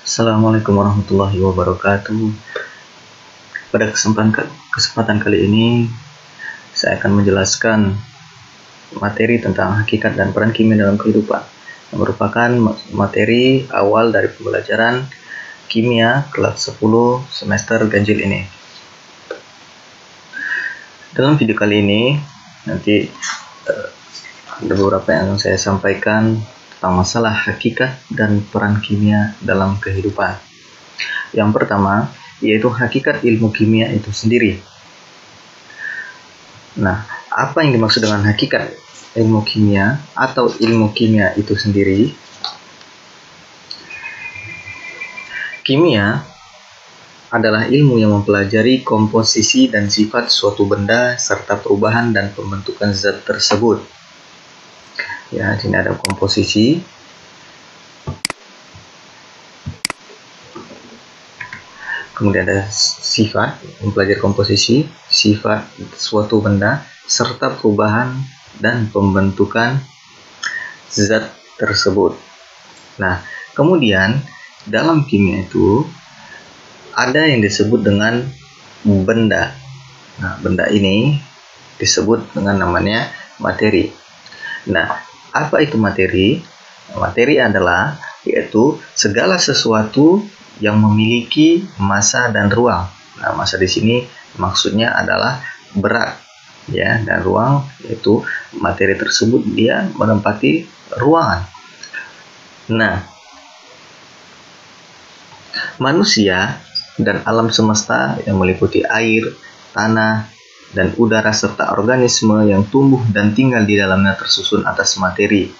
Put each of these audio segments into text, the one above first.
Assalamualaikum warahmatullahi wabarakatuh. Pada kesempatan kali ini, saya akan menjelaskan materi tentang hakikat dan peran kimia dalam kehidupan, yang merupakan materi awal dari pembelajaran kimia kelas 10 semester ganjil ini. Dalam video kali ini, nanti ada beberapa yang saya sampaikan tentang masalah hakikat dan peran kimia dalam kehidupan. Yang pertama, yaitu hakikat ilmu kimia itu sendiri. Nah, apa yang dimaksud dengan hakikat ilmu kimia atau ilmu kimia itu sendiri? Kimia adalah ilmu yang mempelajari komposisi dan sifat suatu benda serta perubahan dan pembentukan zat tersebut. Ya, sini ada komposisi, kemudian ada sifat, mempelajari komposisi, sifat suatu benda, serta perubahan dan pembentukan zat tersebut. Nah, kemudian dalam kimia itu ada yang disebut dengan benda. Nah, benda ini disebut dengan namanya materi. Nah, apa itu materi? Materi adalah yaitu segala sesuatu yang memiliki massa dan ruang. Nah, massa di sini maksudnya adalah berat, ya, dan ruang yaitu materi tersebut dia menempati ruangan. Nah, manusia dan alam semesta yang meliputi air, tanah, dan udara serta organisme yang tumbuh dan tinggal di dalamnya tersusun atas materi.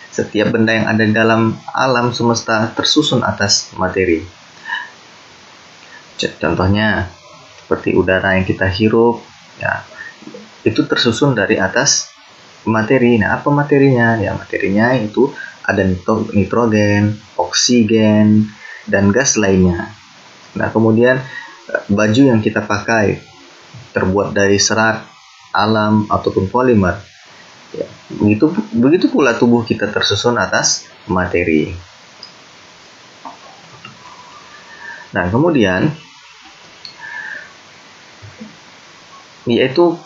Setiap benda yang ada di dalam alam semesta tersusun atas materi. Contohnya seperti udara yang kita hirup, ya, itu tersusun dari atas materi. Nah, apa materinya? Ya, materinya itu ada nitrogen, oksigen, dan gas lainnya. Nah, kemudian baju yang kita pakai terbuat dari serat, alam, ataupun polimer. Ya, begitu pula tubuh kita tersusun atas materi. Nah, kemudian yaitu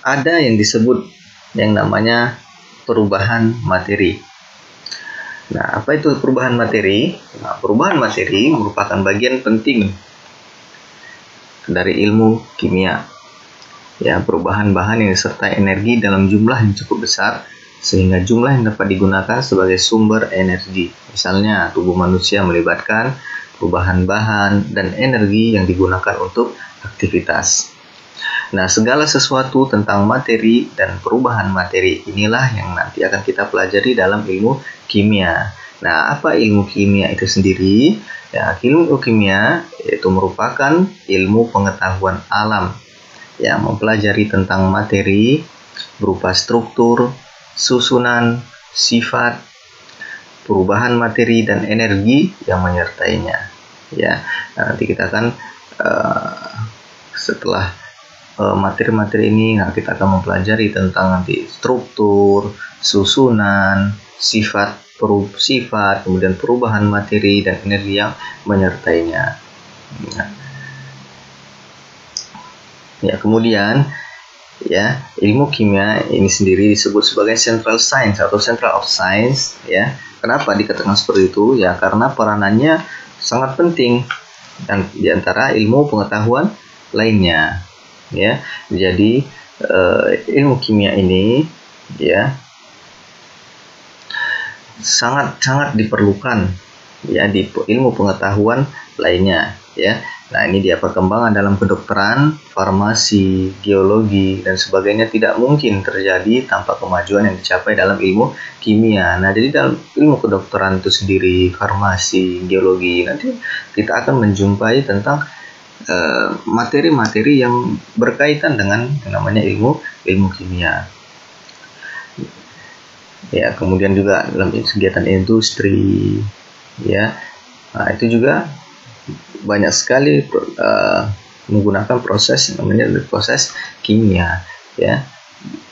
ada yang disebut yang namanya perubahan materi. Nah, apa itu perubahan materi? Nah, perubahan materi merupakan bagian penting dari ilmu kimia. Ya, perubahan bahan yang disertai energi dalam jumlah yang cukup besar sehingga jumlah yang dapat digunakan sebagai sumber energi. Misalnya, tubuh manusia melibatkan perubahan bahan dan energi yang digunakan untuk aktivitas. Nah, segala sesuatu tentang materi dan perubahan materi inilah yang nanti akan kita pelajari dalam ilmu kimia. Nah, apa ilmu kimia itu sendiri? Ya, ilmu kimia itu merupakan ilmu pengetahuan alam yang mempelajari tentang materi berupa struktur, susunan, sifat, perubahan materi dan energi yang menyertainya. Ya, nanti kita akan setelah materi-materi ini, kita akan mempelajari tentang nanti struktur, susunan, sifat, kemudian perubahan materi dan energi yang menyertainya. Ya, kemudian ya, ilmu kimia ini sendiri disebut sebagai central science atau central of science. Ya, kenapa dikatakan seperti itu? Ya, karena peranannya sangat penting dan diantara ilmu pengetahuan lainnya. Ya, jadi ilmu kimia ini ya sangat diperlukan ya di ilmu pengetahuan lainnya, ya. Nah, ini dia perkembangan dalam kedokteran, farmasi, geologi dan sebagainya tidak mungkin terjadi tanpa kemajuan yang dicapai dalam ilmu kimia. Nah, jadi dalam ilmu kedokteran itu sendiri, farmasi, geologi, nanti kita akan menjumpai tentang materi-materi yang berkaitan dengan yang namanya ilmu kimia. Ya, kemudian juga dalam kegiatan industri, ya, nah, itu juga banyak sekali menggunakan proses namanya proses kimia. Ya,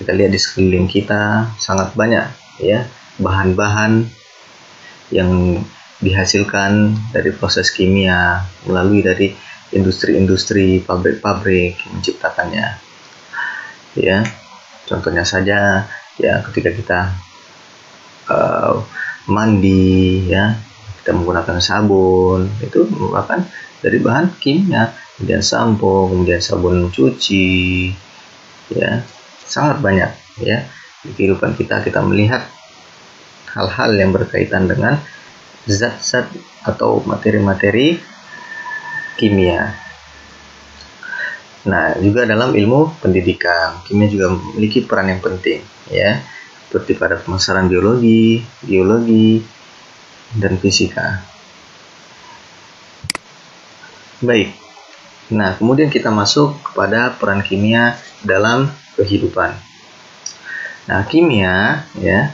kita lihat di sekeliling kita sangat banyak ya bahan-bahan yang dihasilkan dari proses kimia melalui dari industri-industri, pabrik-pabrik yang menciptakannya. Ya, contohnya saja ya ketika kita mandi, ya kita menggunakan sabun, itu merupakan dari bahan kimia. Kemudian sampo, kemudian sabun cuci, ya sangat banyak ya di kehidupan kita melihat hal-hal yang berkaitan dengan zat-zat atau materi-materi kimia. Nah, juga dalam ilmu pendidikan, kimia juga memiliki peran yang penting, ya, seperti pada pemasaran biologi, dan fisika. Baik. Nah, kemudian kita masuk kepada peran kimia dalam kehidupan. Nah, kimia, ya,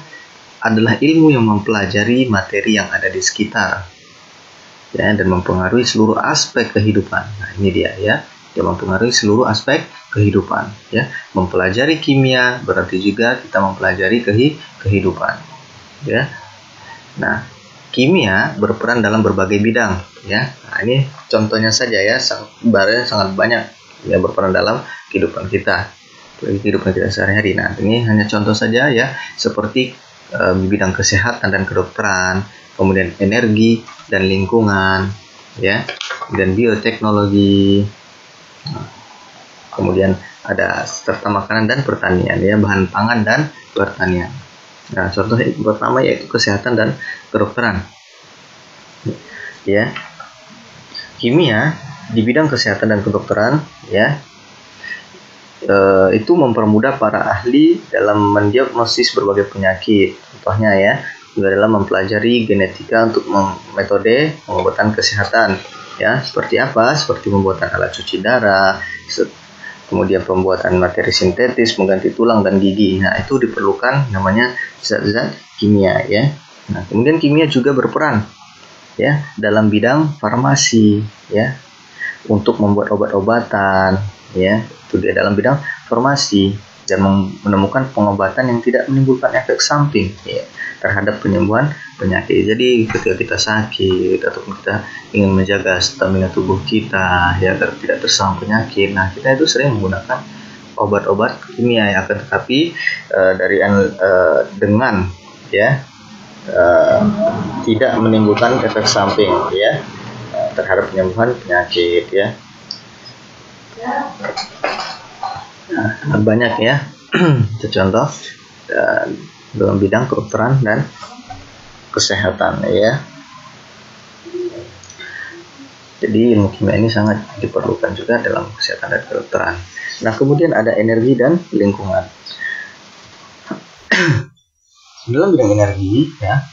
adalah ilmu yang mempelajari materi yang ada di sekitar, ya, dan mempengaruhi seluruh aspek kehidupan. Nah, ini dia, ya. Dia mempengaruhi seluruh aspek kehidupan, ya. Mempelajari kimia berarti juga kita mempelajari kehidupan, ya. Nah, kimia berperan dalam berbagai bidang, ya. Nah, ini contohnya saja, ya, sebenarnya sangat banyak ya berperan dalam kehidupan kita sehari-hari. Nah, ini hanya contoh saja, ya, seperti bidang kesehatan dan kedokteran, kemudian energi dan lingkungan, ya, dan bioteknologi. Kemudian ada serta makanan dan pertanian, ya, bahan pangan dan pertanian. Nah, contoh pertama yaitu kesehatan dan kedokteran. Ya. Kimia di bidang kesehatan dan kedokteran, ya, itu mempermudah para ahli dalam mendiagnosis berbagai penyakit. Contohnya, ya, juga dalam mempelajari genetika untuk metode pengobatan kesehatan, ya, seperti apa? Seperti pembuatan alat cuci darah, kemudian pembuatan materi sintetis mengganti tulang dan gigi. Nah, itu diperlukan namanya zat-zat kimia, ya. Nah, kemudian kimia juga berperan, ya, dalam bidang farmasi, ya, untuk membuat obat-obatan, ya, itu dia dalam bidang farmasi, dan menemukan pengobatan yang tidak menimbulkan efek samping, ya, terhadap penyembuhan penyakit. Jadi ketika kita sakit ataupun kita ingin menjaga stamina tubuh kita, ya, agar tidak terserang penyakit, nah, kita itu sering menggunakan obat-obat kimia, ya, akan tetapi dengan, ya, tidak menimbulkan efek samping, ya, terhadap penyembuhan penyakit, ya. Nah, banyak, ya, contoh dalam bidang kedokteran dan kesehatan, ya. Jadi ilmu kimia ini sangat diperlukan juga dalam kesehatan dan kedokteran. Nah, kemudian ada energi dan lingkungan. Dalam bidang energi, ya,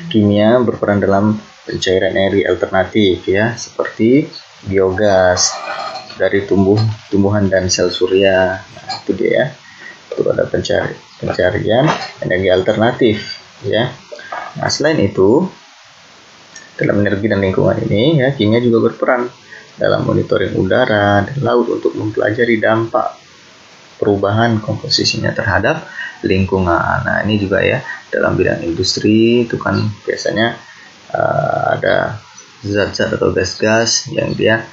kimia berperan dalam pencairan energi alternatif, ya, seperti biogas dari tumbuhan dan sel surya. Nah, itu dia, ya. Itu ada pencarian energi alternatif, ya. Nah, selain itu, dalam energi dan lingkungan ini, ya, kimia juga berperan dalam monitoring udara dan laut untuk mempelajari dampak perubahan komposisinya terhadap lingkungan. Nah, ini juga, ya, dalam bidang industri itu kan biasanya ada zat-zat atau gas-gas yang dia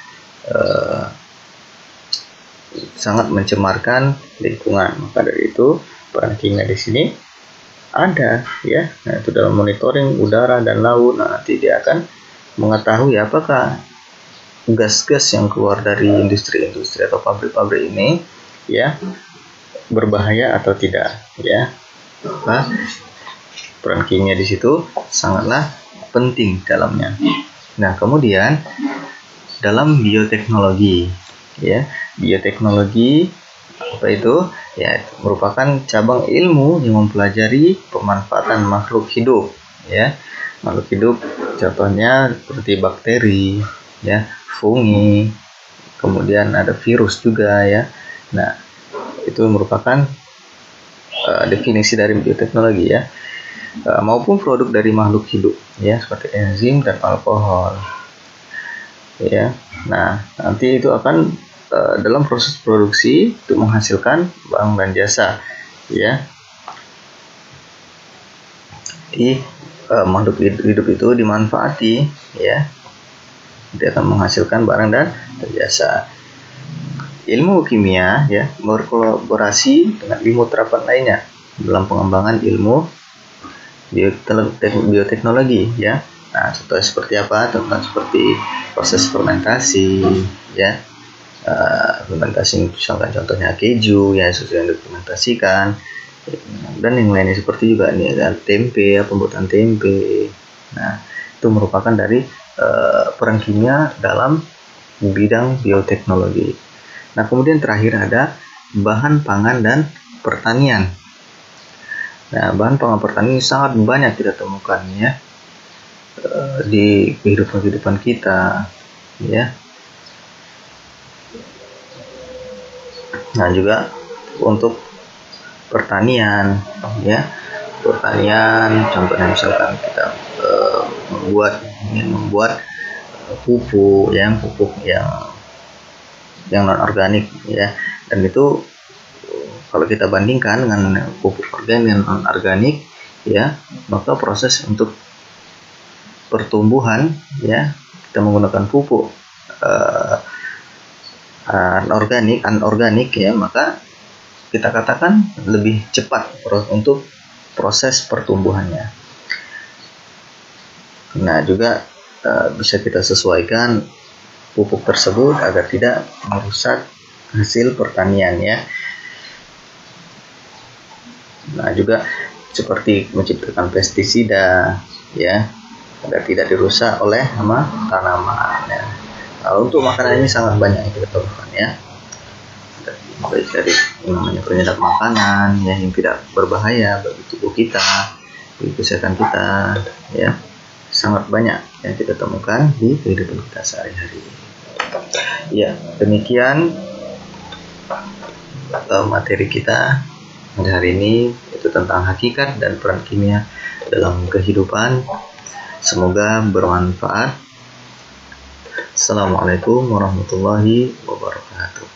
sangat mencemarkan lingkungan. Maka dari itu peran kimia di sini ada, ya. Nah, itu dalam monitoring udara dan laut. Nah, nanti dia akan mengetahui apakah gas-gas yang keluar dari industri-industri atau pabrik-pabrik ini, ya, berbahaya atau tidak, ya. Nah, peran kimia di situ sangatlah penting dalamnya. Nah, kemudian dalam bioteknologi, ya, bioteknologi apa itu? Ya, merupakan cabang ilmu yang mempelajari pemanfaatan makhluk hidup, ya. Makhluk hidup contohnya seperti bakteri, ya, fungi, kemudian ada virus juga, ya. Nah, itu merupakan definisi dari bioteknologi, ya. Maupun produk dari makhluk hidup, ya, seperti enzim dan alkohol, ya. Nah, nanti itu akan dalam proses produksi untuk menghasilkan barang dan jasa, ya. Jadi makhluk hidup itu dimanfaati, ya, dia akan menghasilkan barang dan jasa. Ilmu kimia, ya, berkolaborasi dengan ilmu terapan lainnya dalam pengembangan ilmu bioteknologi, ya. Nah, contohnya seperti apa? Tentang seperti proses fermentasi, ya, fermentasi misalkan contohnya keju, ya, sesuatu yang difermentasikan, dan yang lainnya seperti juga nih ada tempe, pembuatan tempe. Nah, itu merupakan dari peran kimia dalam bidang bioteknologi. Nah, kemudian terakhir ada bahan pangan dan pertanian. Nah, bahan pangan pertanian sangat banyak kita temukan, ya, di kehidupan kita, ya. Nah, juga untuk pertanian, ya, pertanian contohnya misalkan kita ingin membuat pupuk yang non organik, ya, dan itu kalau kita bandingkan dengan pupuk organik dan non organik, ya, maka proses untuk pertumbuhan, ya, kita menggunakan pupuk anorganik, ya, maka kita katakan lebih cepat untuk proses pertumbuhannya. Nah, juga bisa kita sesuaikan pupuk tersebut agar tidak merusak hasil pertanian, ya. Nah, juga seperti menciptakan pestisida, ya, agar tidak dirusak oleh tanaman, ya. Nah, untuk makanan ini sangat banyak yang kita temukan, ya, baik dari namanya penyedap makanan, ya, yang tidak berbahaya bagi tubuh kita, bagi kesehatan kita, ya, sangat banyak yang kita temukan di kehidupan kita sehari-hari. Ya, demikian materi kita hari ini, itu tentang hakikat dan peran kimia dalam kehidupan. Semoga bermanfaat. Assalamualaikum warahmatullahi wabarakatuh.